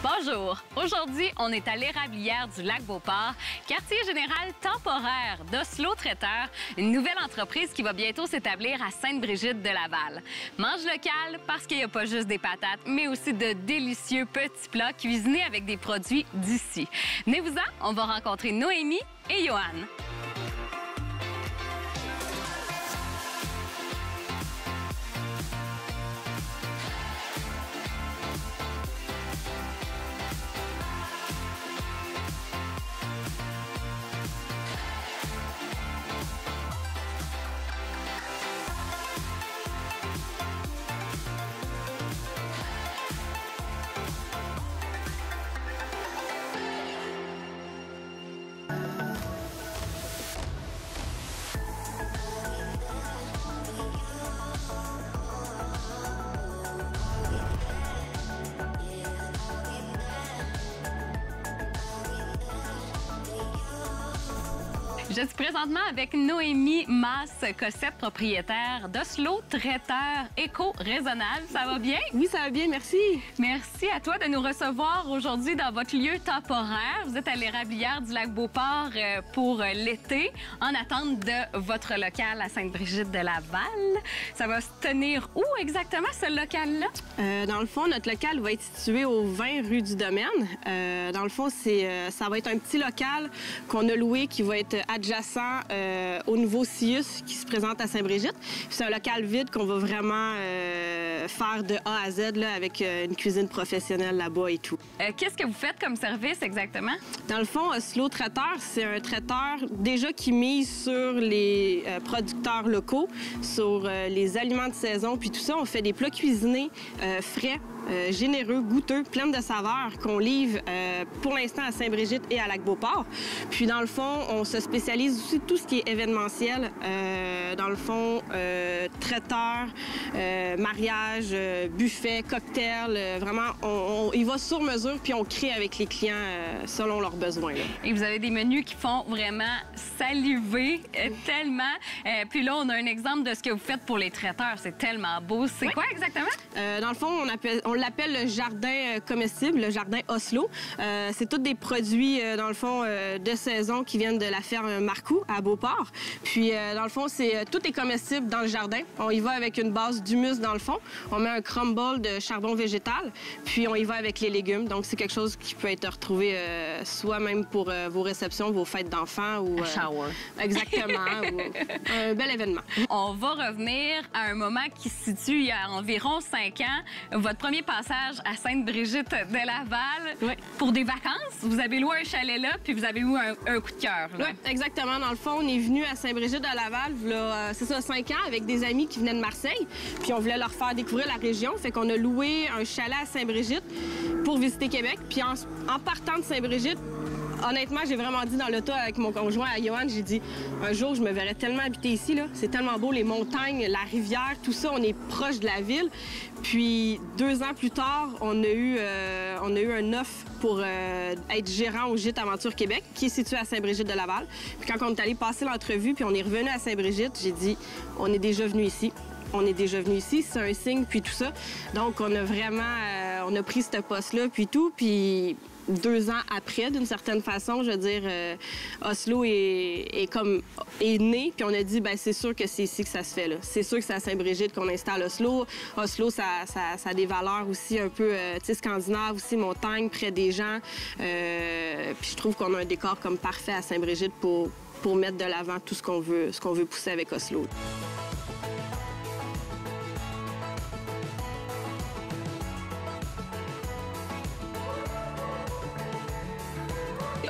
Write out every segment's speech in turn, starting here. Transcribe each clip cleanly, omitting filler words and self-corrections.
Bonjour! Aujourd'hui, on est à l'érablière du Lac-Beauport, quartier général temporaire d'Oslo Traiteur, une nouvelle entreprise qui va bientôt s'établir à Sainte-Brigitte-de-Laval. Mange local parce qu'il n'y a pas juste des patates, mais aussi de délicieux petits plats cuisinés avec des produits d'ici. Venez-vous-en, on va rencontrer Noémie et Johan. Je suis présentement avec Noémie Masse-Cossette, propriétaire d'Oslo Traiteur éco-raisonnable. Ça va bien? Oui, ça va bien, merci. Merci à toi de nous recevoir aujourd'hui dans votre lieu temporaire. Vous êtes à l'érablière du Lac-Beauport pour l'été, en attente de votre local à Sainte-Brigitte-de-Laval. Ça va se tenir où exactement, ce local-là? Dans le fond, notre local va être situé au 20 rue du Domaine. Dans le fond, ça va être un petit local qu'on a loué qui va être adjacent au nouveau Sius qui se présente à Sainte-Brigitte. C'est un local vide qu'on va vraiment faire de A à Z là, avec une cuisine professionnelle là-bas et tout. Qu'est-ce que vous faites comme service exactement? Dans le fond, Oslo Traiteur, c'est un traiteur déjà qui mise sur les producteurs locaux, sur les aliments de saison, puis tout ça. On fait des plats cuisinés frais, généreux, goûteux, pleins de saveurs qu'on livre pour l'instant à Sainte-Brigitte et à Lac-Beauport. Puis dans le fond, on se spécialise aussi tout ce qui est événementiel. Dans le fond, traiteur, mariage, buffet, cocktail. Vraiment, on y va sur mesure puis on crée avec les clients selon leurs besoins. Là. Et vous avez des menus qui font vraiment saliver tellement. Puis là, on a un exemple de ce que vous faites pour les traiteurs. C'est tellement beau. C'est quoi exactement? Dans le fond, on l'appelle le jardin comestible, le jardin Oslo. C'est tous des produits, dans le fond, de saison qui viennent de la ferme Marcoux à Beauport. Puis, dans le fond, tout est comestible dans le jardin. On y va avec une base d'humus dans le fond. On met un crumble de charbon végétal, puis on y va avec les légumes. Donc, c'est quelque chose qui peut être retrouvé soit même pour vos réceptions, vos fêtes d'enfants ou... shower. Exactement. Ou un bel événement. On va revenir à un moment qui se situe il y a environ 5 ans. Votre premier passage à Sainte-Brigitte-de-Laval. Oui. Pour des vacances, vous avez loué un chalet là, puis vous avez eu un coup de cœur. Oui, exactement. Dans le fond, on est venu à Sainte-Brigitte-de-Laval, c'est ça, 5 ans, avec des amis qui venaient de Marseille. Puis on voulait leur faire découvrir la région. Fait qu'on a loué un chalet à Sainte-Brigitte pour visiter Québec. Puis en partant de Sainte-Brigitte, honnêtement, j'ai vraiment dit dans l'auto avec mon conjoint, à Johan, j'ai dit, un jour, je me verrais tellement habiter ici, là. C'est tellement beau, les montagnes, la rivière, tout ça, on est proche de la ville. Puis 2 ans plus tard, on a eu un offre pour être gérant au Gîte Aventure Québec, qui est situé à Sainte-Brigitte-de-Laval. Puis quand on est allé passer l'entrevue, puis on est revenu à Sainte-Brigitte, j'ai dit, on est déjà venu ici. On est déjà venu ici, c'est un signe, puis tout ça. Donc, on a vraiment, on a pris ce poste-là, puis tout, puis 2 ans après, d'une certaine façon, je veux dire, Oslo est né, puis on a dit, ben c'est sûr que c'est ici que ça se fait, là. C'est sûr que c'est à Sainte-Brigitte qu'on installe Oslo. Oslo, ça a des valeurs aussi un peu, tu sais, scandinaves aussi, montagne, près des gens. Puis je trouve qu'on a un décor comme parfait à Sainte-Brigitte pour mettre de l'avant tout ce qu'on veut pousser avec Oslo.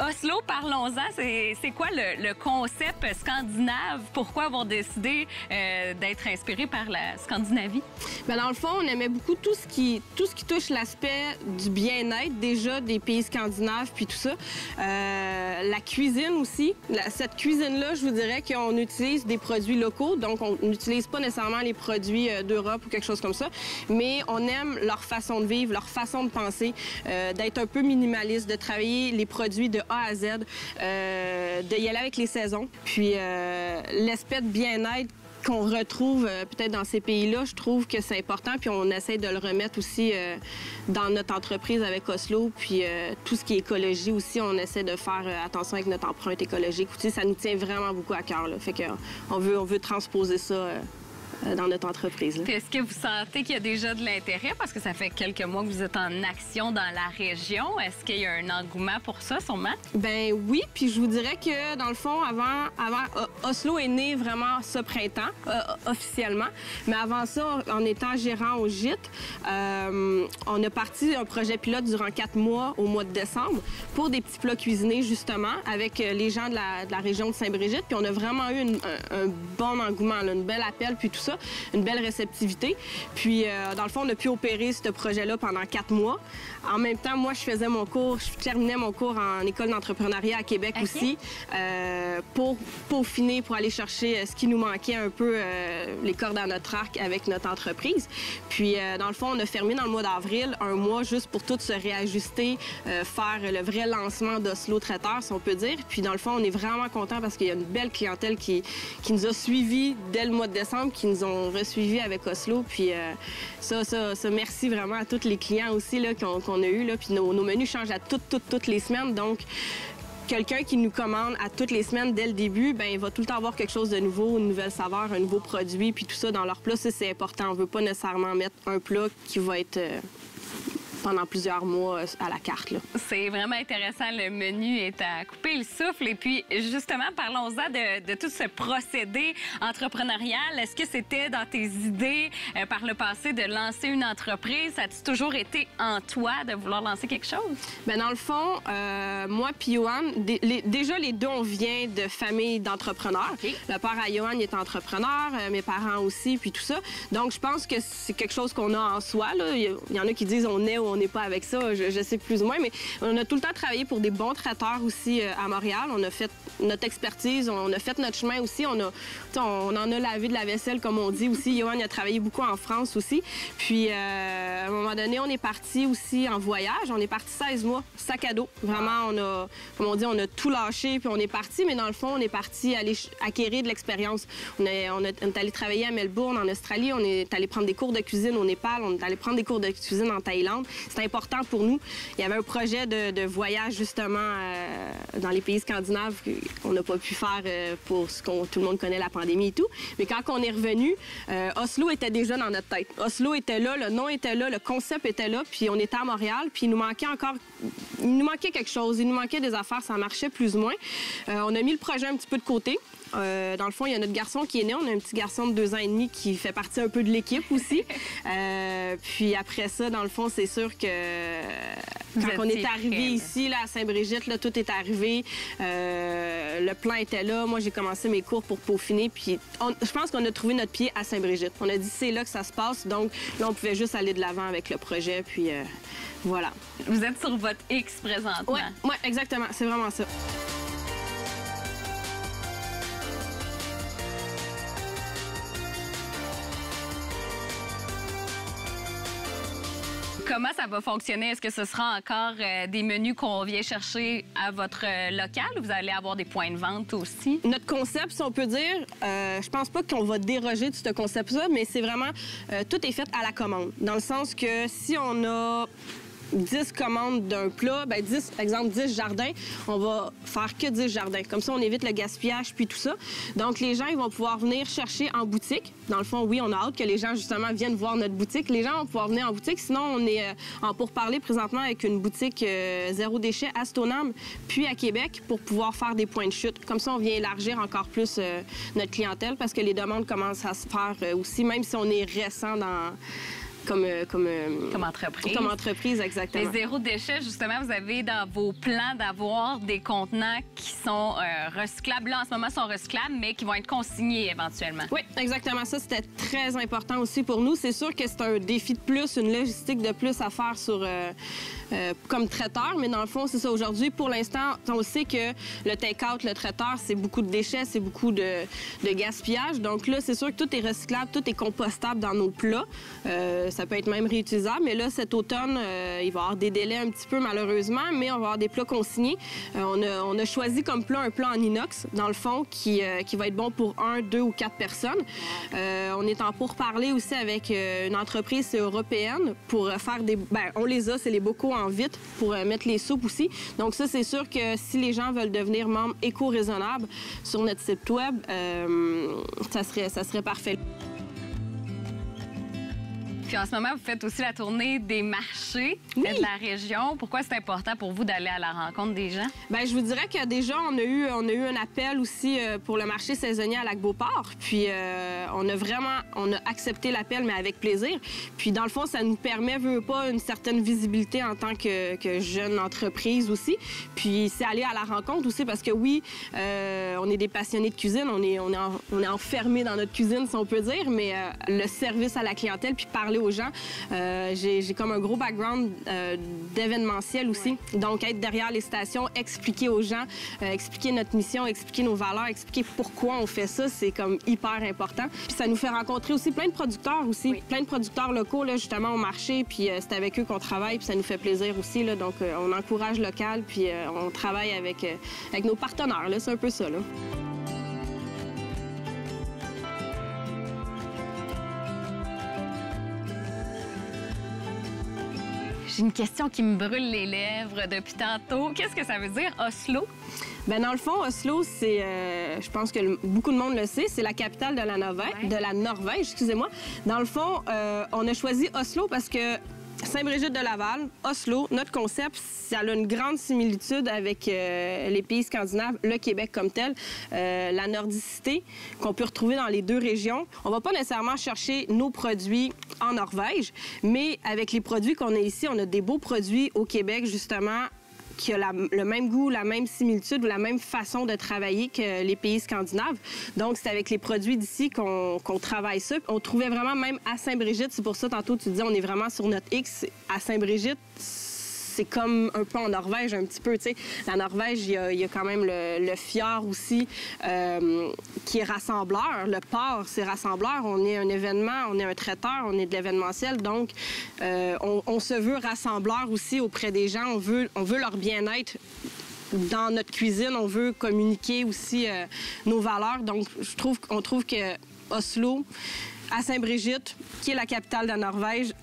Oslo, parlons-en. C'est quoi le concept scandinave? Pourquoi avoir décidé d'être inspiré par la Scandinavie? Bien, dans le fond, on aimait beaucoup tout ce qui touche l'aspect du bien-être, déjà, des pays scandinaves, puis tout ça. La cuisine aussi. Cette cuisine-là, je vous dirais qu'on utilise des produits locaux, donc on n'utilise pas nécessairement les produits d'Europe ou quelque chose comme ça, mais on aime leur façon de vivre, leur façon de penser, d'être un peu minimaliste, de travailler les produits de A à Z, d'y aller avec les saisons. Puis l'aspect de bien-être qu'on retrouve peut-être dans ces pays-là, je trouve que c'est important. Puis on essaie de le remettre aussi dans notre entreprise avec Oslo. Puis tout ce qui est écologie aussi, on essaie de faire attention avec notre empreinte écologique. Aussi, ça nous tient vraiment beaucoup à cœur. Là. Fait qu'on veut transposer ça dans notre entreprise. Est-ce que vous sentez qu'il y a déjà de l'intérêt? Parce que ça fait quelques mois que vous êtes en action dans la région. Est-ce qu'il y a un engouement pour ça, sûrement? Ben oui, puis je vous dirais que, dans le fond, avant Oslo est né vraiment ce printemps, officiellement. Mais avant ça, en étant gérant au gîte, on a parti un projet pilote durant 4 mois, au mois de décembre, pour des petits plats cuisinés, justement, avec les gens de la région de Saint-Brigitte. Puis on a vraiment eu un bon engouement, là, une belle appel, puis tout ça, une belle réceptivité. Puis, dans le fond, on a pu opérer ce projet-là pendant 4 mois. En même temps, moi, je terminais mon cours en école d'entrepreneuriat à Québec aussi, pour peaufiner, pour aller chercher ce qui nous manquait un peu, les cordes à notre arc avec notre entreprise. Puis, dans le fond, on a fermé dans le mois d'avril, un mois juste pour tout se réajuster, faire le vrai lancement d'Oslo Traiteur, si on peut dire. Puis, dans le fond, on est vraiment contents parce qu'il y a une belle clientèle qui nous a suivis dès le mois de décembre, qui nous ont resuivis avec Oslo. Puis, ça, merci vraiment à tous les clients aussi là, qu'on a eu. Là. Puis, nos menus changent à toutes les semaines. Donc, quelqu'un qui nous commande à toutes les semaines dès le début, ben il va tout le temps avoir quelque chose de nouveau, une nouvelle saveur, un nouveau produit, puis tout ça dans leur plat. Ça, c'est important. On veut pas nécessairement mettre un plat qui va être pendant plusieurs mois à la carte. C'est vraiment intéressant. Le menu est à couper le souffle. Et puis, justement, parlons-en de tout ce procédé entrepreneurial. Est-ce que c'était dans tes idées par le passé de lancer une entreprise? Ça a-t-il toujours été en toi de vouloir lancer quelque chose? Bien, dans le fond, moi puis Johan, déjà les deux, on vient de familles d'entrepreneurs. Okay. Le père à Johan, il est entrepreneur, mes parents aussi, puis tout ça. Donc, je pense que c'est quelque chose qu'on a en soi. Là. Il y en a qui disent on est ou on n'est pas avec ça, je sais plus ou moins, mais on a tout le temps travaillé pour des bons traiteurs aussi à Montréal. On a fait notre expertise, on a fait notre chemin aussi. On en a lavé de la vaisselle, comme on dit aussi. Johan a travaillé beaucoup en France aussi. Puis, à un moment donné, on est parti aussi en voyage. On est parti 16 mois, sac à dos. Vraiment, comme on dit, on a tout lâché, puis on est parti, mais dans le fond, on est parti aller acquérir de l'expérience. On est allé travailler à Melbourne, en Australie. On est allé prendre des cours de cuisine au Népal. On est allé prendre des cours de cuisine en Thaïlande. C'est important pour nous. Il y avait un projet de voyage, justement, dans les pays scandinaves qu'on n'a pas pu faire pour ce qu'on tout le monde connaît, la pandémie et tout. Mais quand on est revenu, Oslo était déjà dans notre tête. Oslo était là, le nom était là, le concept était là, puis on était à Montréal, puis il nous manquait quelque chose, il nous manquait des affaires, ça marchait plus ou moins. On a mis le projet un petit peu de côté. Dans le fond, il y a notre garçon qui est né. On a un petit garçon de 2 ans et demi qui fait partie un peu de l'équipe aussi. Puis après ça, dans le fond, c'est sûr que quand on est arrivé ici, là, à Saint-Brigitte, là, tout est arrivé. Le plan était là. Moi, j'ai commencé mes cours pour peaufiner. Puis je pense qu'on a trouvé notre pied à Saint-Brigitte. On a dit c'est là que ça se passe. Donc là, on pouvait juste aller de l'avant avec le projet. Puis voilà. Vous êtes sur votre X présentement. Oui, exactement. C'est vraiment ça. Comment ça va fonctionner? Est-ce que ce sera encore des menus qu'on vient chercher à votre local ou vous allez avoir des points de vente aussi? Notre concept, si on peut dire, je pense pas qu'on va déroger de ce concept-là, mais c'est vraiment, tout est fait à la commande. Dans le sens que si on a 10 commandes d'un plat, bien 10 jardins, on va faire que 10 jardins. Comme ça, on évite le gaspillage puis tout ça. Donc, les gens, ils vont pouvoir venir chercher en boutique. Dans le fond, oui, on a hâte que les gens, justement, viennent voir notre boutique. Les gens vont pouvoir venir en boutique. Sinon, on est en pourparlers présentement avec une boutique zéro déchet à Stoneham, puis à Québec, pour pouvoir faire des points de chute. Comme ça, on vient élargir encore plus notre clientèle parce que les demandes commencent à se faire aussi, même si on est récent dans... Comme entreprise. Comme entreprise, exactement. Les zéro déchet, justement, vous avez dans vos plans d'avoir des contenants qui sont recyclables. Là, en ce moment, sont recyclables, mais qui vont être consignés éventuellement. Oui, exactement. Ça, c'était très important aussi pour nous. C'est sûr que c'est un défi de plus, une logistique de plus à faire sur... comme traiteur, mais dans le fond, c'est ça. Aujourd'hui, pour l'instant, on sait que le take-out, le traiteur, c'est beaucoup de déchets, c'est beaucoup de gaspillage. Donc là, c'est sûr que tout est recyclable, tout est compostable dans nos plats. ça peut être même réutilisable. Mais là, cet automne, il va y avoir des délais un petit peu malheureusement, mais on va avoir des plats consignés. On a choisi comme plat un plat en inox, dans le fond, qui va être bon pour 1, 2 ou 4 personnes. On est en pourparlers aussi avec une entreprise européenne pour faire des... Bien, on les a, c'est les bocaux en vitre pour mettre les soupes aussi. Donc ça, c'est sûr que si les gens veulent devenir membres éco-raisonnables sur notre site web, ça serait parfait. Puis en ce moment, vous faites aussi la tournée des marchés de la région. Pourquoi c'est important pour vous d'aller à la rencontre des gens? Bien, je vous dirais que déjà, on a eu un appel aussi pour le marché saisonnier à Lac-Beauport. Puis on a accepté l'appel, mais avec plaisir. Puis dans le fond, ça nous permet, veut pas, une certaine visibilité en tant que jeune entreprise aussi. Puis c'est aller à la rencontre aussi parce que oui, on est des passionnés de cuisine, on est enfermés dans notre cuisine, si on peut dire, mais le service à la clientèle, puis parler aux gens. J'ai comme un gros background d'événementiel aussi. Donc, être derrière les stations, expliquer aux gens, expliquer notre mission, expliquer nos valeurs, expliquer pourquoi on fait ça, c'est comme hyper important. Puis ça nous fait rencontrer aussi plein de producteurs aussi, plein de producteurs locaux, là, justement, au marché. Puis c'est avec eux qu'on travaille, puis ça nous fait plaisir aussi. Là, donc, on encourage local, puis on travaille avec nos partenaires. C'est un peu ça, là. J'ai une question qui me brûle les lèvres depuis tantôt. Qu'est-ce que ça veut dire, Oslo? Bien, dans le fond, Oslo, c'est, je pense que beaucoup de monde le sait, c'est la capitale de la Norvège, excusez-moi. Dans le fond, on a choisi Oslo parce que Saint-Brigitte-de-Laval, Oslo, notre concept, ça a une grande similitude avec les pays scandinaves, le Québec comme tel, la nordicité qu'on peut retrouver dans les deux régions. On va pas nécessairement chercher nos produits en Norvège, mais avec les produits qu'on a ici, on a des beaux produits au Québec, justement, qui a le même goût, la même similitude ou la même façon de travailler que les pays scandinaves. Donc, c'est avec les produits d'ici qu'on travaille ça. On trouvait vraiment même à Saint-Brigitte, c'est pour ça, tantôt, tu disais, on est vraiment sur notre X. À Saint-Brigitte, c'est comme un peu en Norvège, un petit peu, tu sais. La Norvège, il y a quand même le fjord aussi, qui est rassembleur. Le port, c'est rassembleur. On est un événement, on est un traiteur, on est de l'événementiel. Donc, on se veut rassembleur aussi auprès des gens. On veut leur bien-être dans notre cuisine. On veut communiquer aussi nos valeurs. Donc, on trouve que Oslo, à Saint-Brigitte, qui est la capitale de la Norvège,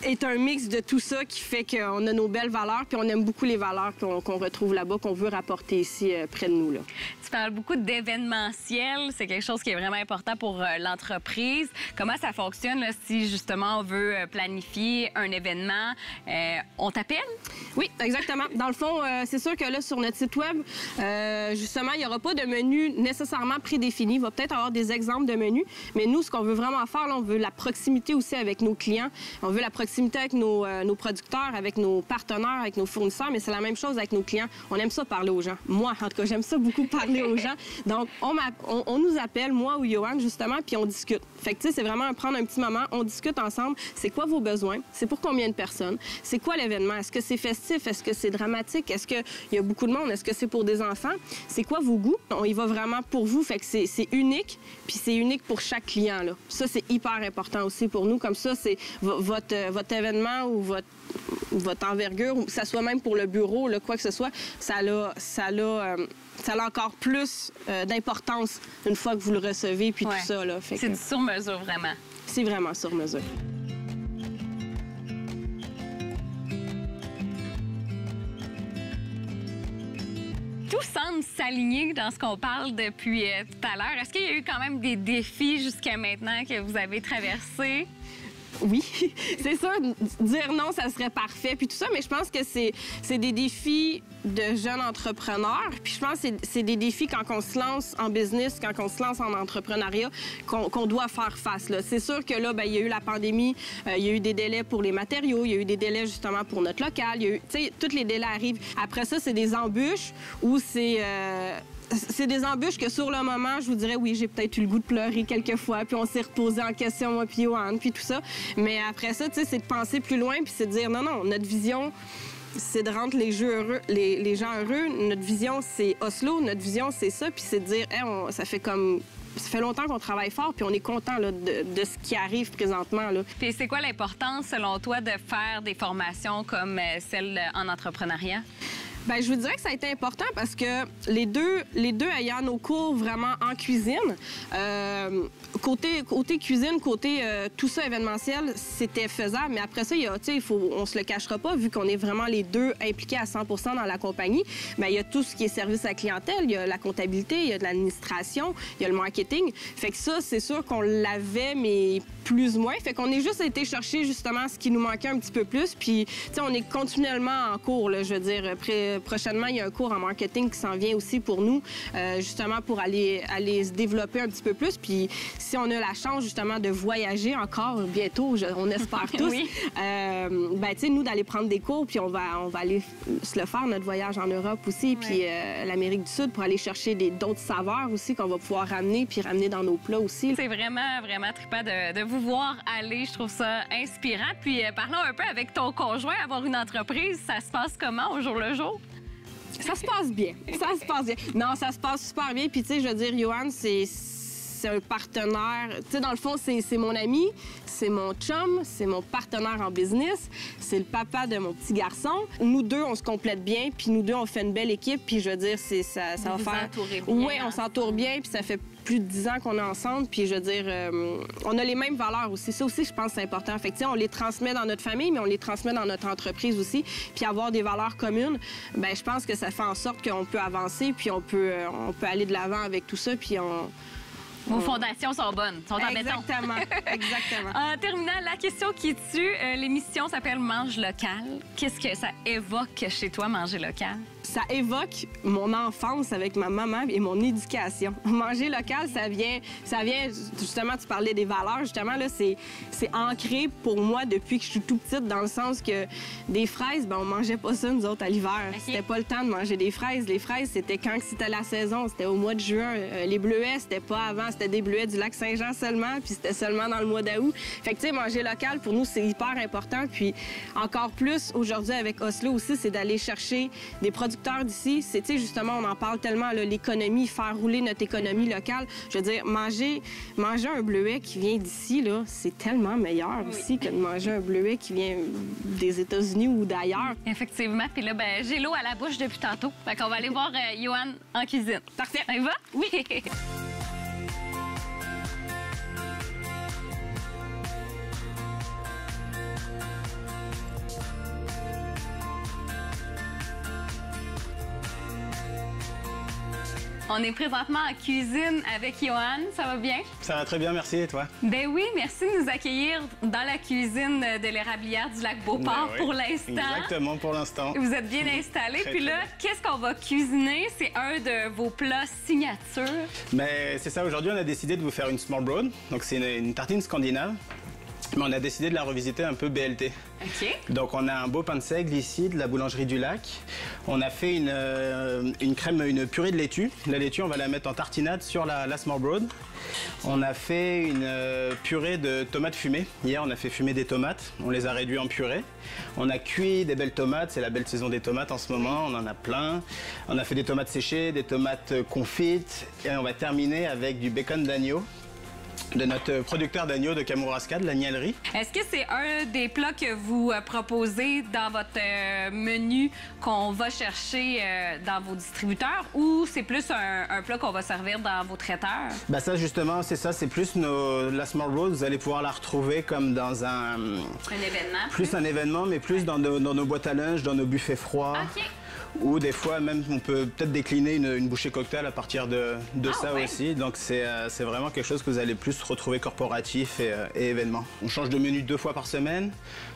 est un mix de tout ça qui fait qu'on a nos belles valeurs, puis on aime beaucoup les valeurs qu'on retrouve là-bas, qu'on veut rapporter ici près de nous, là. Tu parles beaucoup d'événementiel. C'est quelque chose qui est vraiment important pour l'entreprise. Comment ça fonctionne là, si, justement, on veut planifier un événement? On t'appelle? Oui, exactement. Dans le fond, c'est sûr que là, sur notre site web, justement, il n'y aura pas de menu nécessairement prédéfini. Il va peut-être avoir des exemples de menus, mais nous, ce qu'on veut vraiment faire, là, on veut la proximité aussi avec nos clients. On veut la proximité avec nos producteurs, avec nos partenaires, avec nos fournisseurs, mais c'est la même chose avec nos clients. On aime ça parler aux gens. Moi, en tout cas, j'aime ça beaucoup parler aux gens. Donc, on nous appelle, moi ou Johan, justement, puis on discute. Fait que, tu sais, c'est vraiment prendre un petit moment, on discute ensemble. C'est quoi vos besoins? C'est pour combien de personnes? C'est quoi l'événement? Est-ce que c'est festif? Est-ce que c'est dramatique? Est-ce qu'il y a beaucoup de monde? Est-ce que c'est pour des enfants? C'est quoi vos goûts? On y va vraiment pour vous. Fait que c'est unique, puis c'est unique pour chaque client, là. Ça, c'est hyper important aussi pour nous. Comme ça, c'est votre événement ou votre envergure, ou que ça soit même pour le bureau, là, quoi que ce soit, ça a encore plus d'importance une fois que vous le recevez, puis tout ça, là. C'est du sur-mesure, vraiment. C'est vraiment sur mesure. Tout semble s'aligner dans ce qu'on parle depuis tout à l'heure. Est-ce qu'il y a eu quand même des défis jusqu'à maintenant que vous avez traversés? Oui, c'est sûr, dire non, ça serait parfait, puis tout ça, mais je pense que c'est des défis de jeunes entrepreneurs, puis je pense que c'est des défis quand on se lance en business, quand on se lance en entrepreneuriat, qu'on doit faire face. C'est sûr que là, il y a eu la pandémie, il y a eu des délais pour les matériaux, il y a eu des délais justement pour notre local, il y a eu, tu sais, tous les délais arrivent. Après ça, c'est des embûches où c'est des embûches que sur le moment, je vous dirais, oui, j'ai peut-être eu le goût de pleurer quelques fois, puis on s'est reposé en question, moi puis Johan, puis tout ça. Mais après ça, tu sais, c'est de penser plus loin, puis c'est de dire, non, notre vision, c'est de rendre les gens heureux. Notre vision, c'est Oslo. Notre vision, c'est ça. Puis c'est de dire, hey, ça fait comme ça fait longtemps qu'on travaille fort, puis on est content là, de ce qui arrive présentement. Là. Puis c'est quoi l'importance, selon toi, de faire des formations comme celle en entrepreneuriat? Bien, je vous dirais que ça a été important parce que les deux ayant nos cours vraiment en cuisine, côté cuisine, côté tout ça événementiel, c'était faisable. Mais après ça, on se le cachera pas, vu qu'on est vraiment les deux impliqués à 100 % dans la compagnie. Bien, il y a tout ce qui est service à la clientèle, il y a la comptabilité, il y a de l'administration, il y a le marketing. Fait que ça, c'est sûr qu'on l'avait, mais plus ou moins. Fait qu'on est juste été chercher justement ce qui nous manquait un petit peu plus. Puis, tu sais, on est continuellement en cours, là, je veux dire. Prochainement, il y a un cours en marketing qui s'en vient aussi pour nous, justement pour aller se développer un petit peu plus. Puis, si on a la chance justement de voyager encore bientôt, on espère tous, oui. Ben, tu sais, nous, d'aller prendre des cours, puis on va aller se le faire, notre voyage en Europe aussi, puis l'Amérique du Sud, pour aller chercher d'autres saveurs aussi qu'on va pouvoir ramener, puis ramener dans nos plats aussi. C'est vraiment, vraiment trippant de vous voir aller. Je trouve ça inspirant. Puis, parlons un peu avec ton conjoint, avoir une entreprise, ça se passe comment au jour le jour? Ça se passe bien. Ça se passe bien. Non, ça se passe super bien. Puis, tu sais, je veux dire, Johan, c'est un partenaire. Tu sais, dans le fond, c'est mon ami, c'est mon chum, c'est mon partenaire en business, c'est le papa de mon petit garçon. Nous deux, on se complète bien, puis nous deux, on fait une belle équipe. Puis, je veux dire, ça va faire... Oui, on s'entoure bien, puis ça fait plus de 10 ans qu'on est ensemble, puis je veux dire, on a les mêmes valeurs aussi. Ça aussi, je pense que c'est important. Fait que, tu sais, on les transmet dans notre famille, mais on les transmet dans notre entreprise aussi. Puis avoir des valeurs communes, bien, je pense que ça fait en sorte qu'on peut avancer, puis on peut aller de l'avant avec tout ça, puis Vos fondations sont bonnes, sont en béton. Exactement, exactement. En terminant, la question qui tue, l'émission s'appelle Mange local. Qu'est-ce que ça évoque chez toi, manger local? Ça évoque mon enfance avec ma maman et mon éducation. Manger local, ça vient justement, tu parlais des valeurs, justement, là, c'est ancré pour moi depuis que je suis tout petite, dans le sens que des fraises, ben on mangeait pas ça, nous autres, à l'hiver. Okay. C'était pas le temps de manger des fraises. Les fraises, c'était quand c'était la saison, c'était au mois de juin. Les bleuets, c'était pas avant, c'était des bleuets du lac Saint-Jean seulement, puis c'était seulement dans le mois d'août. Fait que, tu sais, manger local, pour nous, c'est hyper important. Puis encore plus, aujourd'hui, avec Oslo aussi, c'est d'aller chercher des producteurs d'ici. C'est, tu sais, justement, on en parle tellement, l'économie, faire rouler notre économie locale. Je veux dire, manger un bleuet qui vient d'ici, là, c'est tellement meilleur aussi que de manger un bleuet qui vient des États-Unis ou d'ailleurs. Effectivement. Puis là, ben, j'ai l'eau à la bouche depuis tantôt. Fait qu'on va aller voir Johan en cuisine. Parfait. Ça y va? Oui. On est présentement en cuisine avec Johan. Ça va bien? Ça va très bien, merci. Et toi? Ben oui, merci de nous accueillir dans la cuisine de l'Érablière du Lac-Beauport pour l'instant. Exactement, pour l'instant. Vous êtes bien installés. Puis là, qu'est-ce qu'on va cuisiner? C'est un de vos plats signature. Mais c'est ça, aujourd'hui, on a décidé de vous faire une small broad. Donc, c'est une tartine scandinave. Mais on a décidé de la revisiter un peu BLT. OK. Donc, on a un beau pain de seigle ici, de la boulangerie du lac. On a fait une purée de laitue. La laitue, on va la mettre en tartinade sur la small broad. On a fait une purée de tomates fumées. Hier, on a fait fumer des tomates. On les a réduits en purée. On a cuit des belles tomates. C'est la belle saison des tomates en ce moment. On en a plein. On a fait des tomates séchées, des tomates confites. Et on va terminer avec du bacon d'agneau de notre producteur d'agneau de Kamouraska, de l'Agnellerie. Est-ce que c'est un des plats que vous proposez dans votre menu qu'on va chercher dans vos distributeurs ou c'est plus un plat qu'on va servir dans vos traiteurs? Ben ça, justement, c'est ça. C'est plus la Small Broad. Vous allez pouvoir la retrouver comme dans un événement. Plus un événement, mais plus dans nos boîtes à linge, dans nos buffets froids. OK. Ou des fois, même, on peut peut-être décliner une bouchée cocktail à partir de ça aussi. Donc, c'est vraiment quelque chose que vous allez plus retrouver corporatif et événement. On change de menu 2 fois par semaine.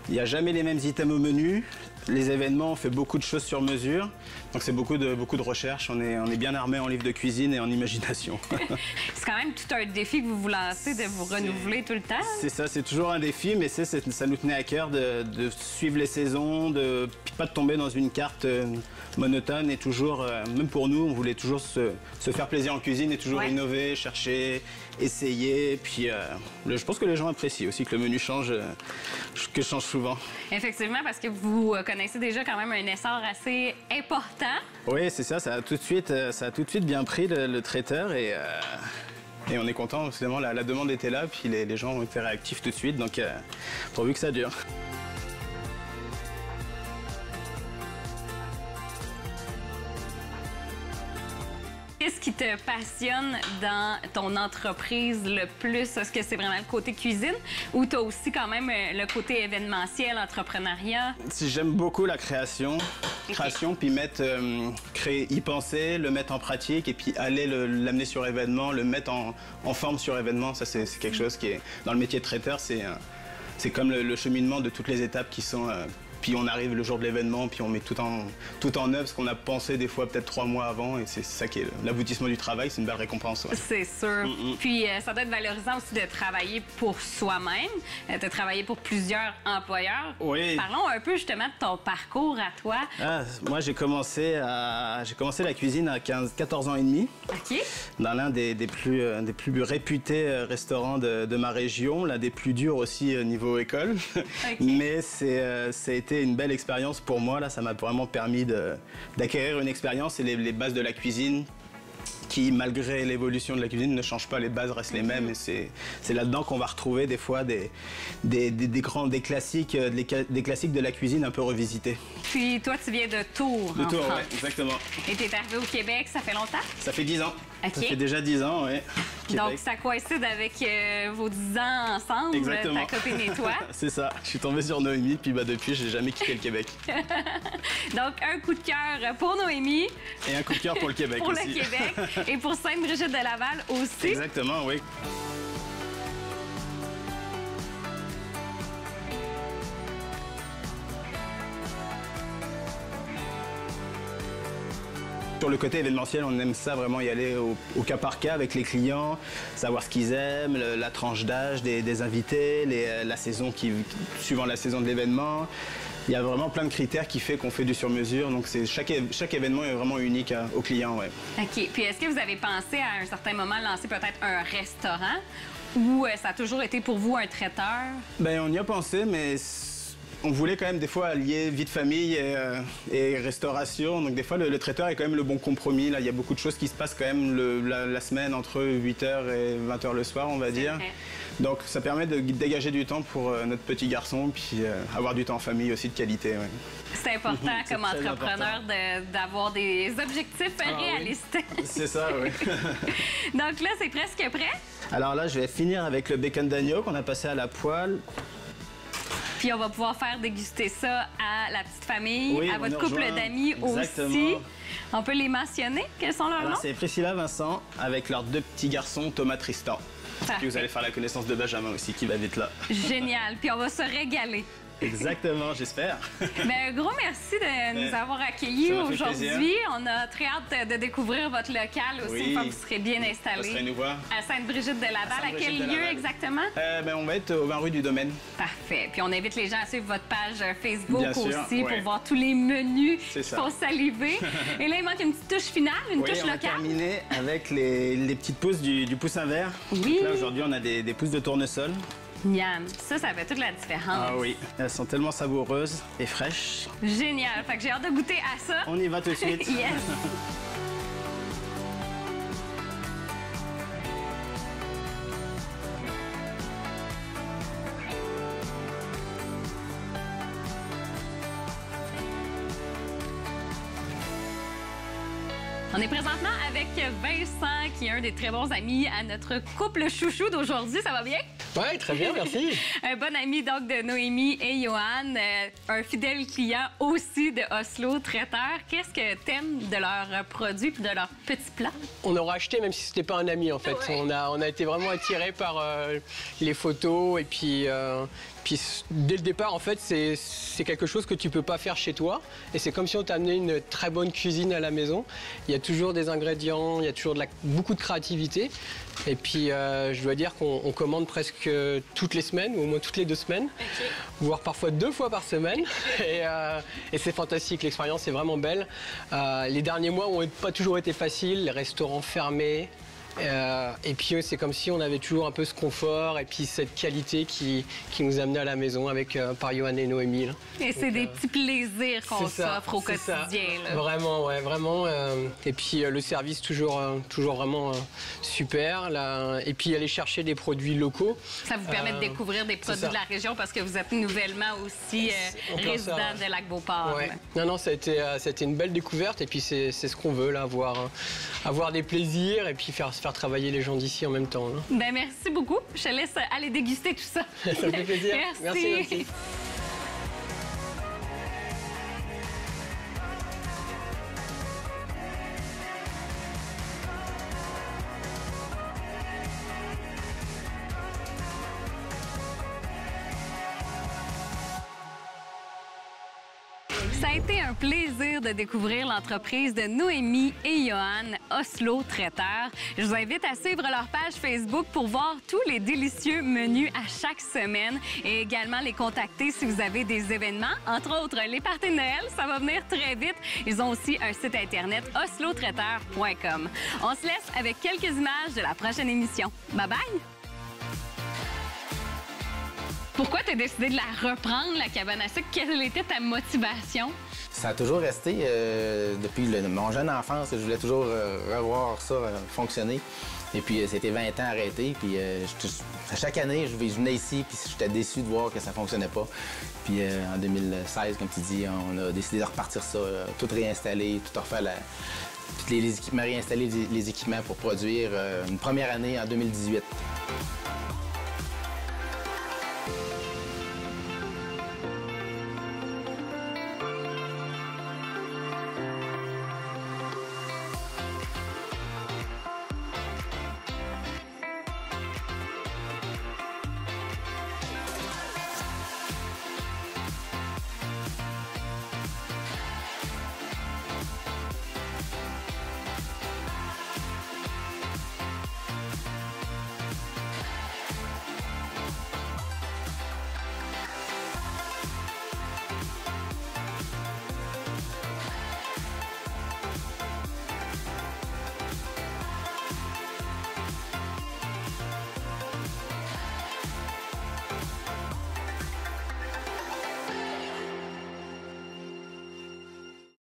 Il n'y a jamais les mêmes items au menu. Les événements, on fait beaucoup de choses sur mesure. Donc, c'est beaucoup de recherche. On est bien armé en livres de cuisine et en imagination. C'est quand même tout un défi que vous vous lancez de vous renouveler tout le temps. C'est ça, c'est toujours un défi, mais ça nous tenait à cœur de suivre les saisons, de pas de tomber dans une carte monotone et toujours, même pour nous, on voulait toujours se faire plaisir en cuisine et toujours innover, chercher, essayer. Puis je pense que les gens apprécient aussi que le menu change, que change souvent. Effectivement, parce que vous connaissez déjà quand même un essor assez important. Oui, c'est ça. Ça a tout de suite bien pris le traiteur et Et on est content, finalement, la demande était là, puis les gens ont été réactifs tout de suite, donc pourvu que ça dure. Qu'est-ce qui te passionne dans ton entreprise le plus? Est-ce que c'est vraiment le côté cuisine ou tu as aussi quand même le côté événementiel, entrepreneuriat? J'aime beaucoup la création, puis y penser, le mettre en pratique et puis aller l'amener sur événement, le mettre en forme sur événement. Ça, c'est quelque chose qui est, dans le métier de traiteur, c'est comme le cheminement de toutes les étapes qui sont... Puis on arrive le jour de l'événement, puis on met tout en œuvre, ce qu'on a pensé des fois peut-être 3 mois avant, et c'est ça qui est l'aboutissement du travail, c'est une belle récompense. Ouais. C'est sûr. Puis ça doit être valorisant aussi de travailler pour soi-même, de travailler pour plusieurs employeurs. Oui. Parlons un peu justement de ton parcours à toi. Moi, j'ai commencé la cuisine à 14 ans et demi. OK. Dans l'un des plus réputés restaurants de ma région, l'un des plus durs aussi niveau école. Okay. Mais ça a été une belle expérience pour moi. Là, ça m'a vraiment permis d'acquérir une expérience et les bases de la cuisine qui, malgré l'évolution de la cuisine, ne changent pas. Les bases restent les mêmes. Et c'est là-dedans qu'on va retrouver des fois des classiques de la cuisine un peu revisités. Puis toi, tu viens de Tours, de Tours, oui, exactement. Et tu es arrivé au Québec, ça fait longtemps? Ça fait 10 ans. Okay. Ça fait déjà 10 ans, oui. Donc, ça coïncide avec vos 10 ans ensemble, exactement. Ta copine et toi. C'est ça. Je suis tombé sur Noémie, puis depuis, je n'ai jamais quitté le Québec. Donc, un coup de cœur pour Noémie. Et un coup de cœur pour le Québec pour aussi. Pour le Québec et pour Sainte-Brigitte-de-Laval aussi. Exactement, oui. Sur le côté événementiel, on aime ça vraiment y aller au cas par cas avec les clients, savoir ce qu'ils aiment, la tranche d'âge des invités, la saison suivant la saison de l'événement. Il y a vraiment plein de critères qui fait qu'on fait du sur-mesure. Donc chaque événement est vraiment unique aux clients. Ouais. OK. Puis est-ce que vous avez pensé à un certain moment lancer peut-être un restaurant ou ça a toujours été pour vous un traiteur? Bien, on y a pensé, mais on voulait quand même des fois allier vie de famille et restauration. Donc des fois, le traiteur est quand même le bon compromis. Là, il y a beaucoup de choses qui se passent quand même la semaine entre 8h et 20h le soir, on va dire. Okay. Donc ça permet de dégager du temps pour notre petit garçon, puis avoir du temps en famille aussi de qualité. Ouais. C'est important comme entrepreneur d'avoir des objectifs réalistes. Oui. C'est ça, oui. Donc là, c'est presque prêt? Alors là, je vais finir avec le bacon d'agneau qu'on a passé à la poêle. Puis on va pouvoir faire déguster ça à la petite famille, oui, à votre couple d'amis aussi. On peut les mentionner? Quels sont leurs noms? C'est Priscilla, Vincent, avec leurs 2 petits garçons, Thomas, Tristan. Parfait. Puis vous allez faire la connaissance de Benjamin aussi, qui va vite là. Génial. Puis on va se régaler. Exactement, j'espère. Un gros merci de nous avoir accueillis aujourd'hui. On a très hâte de découvrir votre local aussi, une fois que vous serez bien installé. Ça serait nous voir. À Sainte-Brigitte-de-Laval. À quel lieu exactement? On va être au 20 rue du Domaine. Parfait. Puis on invite les gens à suivre votre page Facebook bien aussi sûr, pour voir tous les menus pour saliver. Et là, il manque une petite touche finale, une touche locale. On va terminer avec les petites pousses du poussin vert. Oui. Donc là, aujourd'hui, on a des pousses de tournesol. Miam, ça fait toute la différence. Ah oui, elles sont tellement savoureuses et fraîches. Génial, fait que j'ai hâte de goûter à ça. On y va tout de suite. Yes. On est présentement avec Vincent, qui est un des très bons amis à notre couple chouchou d'aujourd'hui. Ça va bien? Oui, très bien, merci. Un bon ami donc de Noémie et Johan, un fidèle client aussi de Oslo Traiteur. Qu'est-ce que t'aimes de leurs produits et de leurs petits plats? On aura acheté même si c'était pas un ami en fait. Ouais. On a été vraiment attirés par les photos et puis dès le départ, en fait, c'est quelque chose que tu peux pas faire chez toi. Et c'est comme si on t'amenait une très bonne cuisine à la maison. Il y a toujours des ingrédients, il y a toujours beaucoup de créativité. Et puis, je dois dire qu'on commande presque toutes les semaines, ou au moins toutes les 2 semaines, voire parfois 2 fois par semaine. Et c'est fantastique, l'expérience est vraiment belle. Les derniers mois n'ont pas toujours été faciles, les restaurants fermés. Et puis c'est comme si on avait toujours un peu ce confort et puis cette qualité qui nous amenait à la maison avec par Johan et Noémie. Là. Et c'est des petits plaisirs qu'on s'offre au quotidien. Là. Vraiment, ouais, vraiment. Et puis le service toujours vraiment super. Là. Et puis aller chercher des produits locaux. Ça vous permet de découvrir des produits de la région parce que vous êtes nouvellement aussi résident de Lac-Beauport. Ouais. Non, ça a été une belle découverte et puis c'est ce qu'on veut, là, avoir des plaisirs et puis faire travailler les gens d'ici en même temps. Là. Ben, merci beaucoup. Je te laisse aller déguster tout ça. Ça me fait plaisir. Merci. Ça a été un plaisir de découvrir l'entreprise de Noémie et Johan, Oslo Traiteur. Je vous invite à suivre leur page Facebook pour voir tous les délicieux menus à chaque semaine et également les contacter si vous avez des événements, entre autres les parties de Noël. Ça va venir très vite. Ils ont aussi un site internet oslotraiteur.com. On se laisse avec quelques images de la prochaine émission. Bye bye! Pourquoi tu as décidé de la reprendre, la cabane à sucre? Quelle était ta motivation? Ça a toujours resté, depuis mon jeune enfance, je voulais toujours revoir ça fonctionner. Et puis, c'était 20 ans arrêté. Puis, chaque année, je venais ici, puis j'étais déçu de voir que ça fonctionnait pas. Puis, en 2016, comme tu dis, on a décidé de repartir ça, tout réinstaller, tout refaire tous les équipements, réinstaller les équipements pour produire une première année en 2018.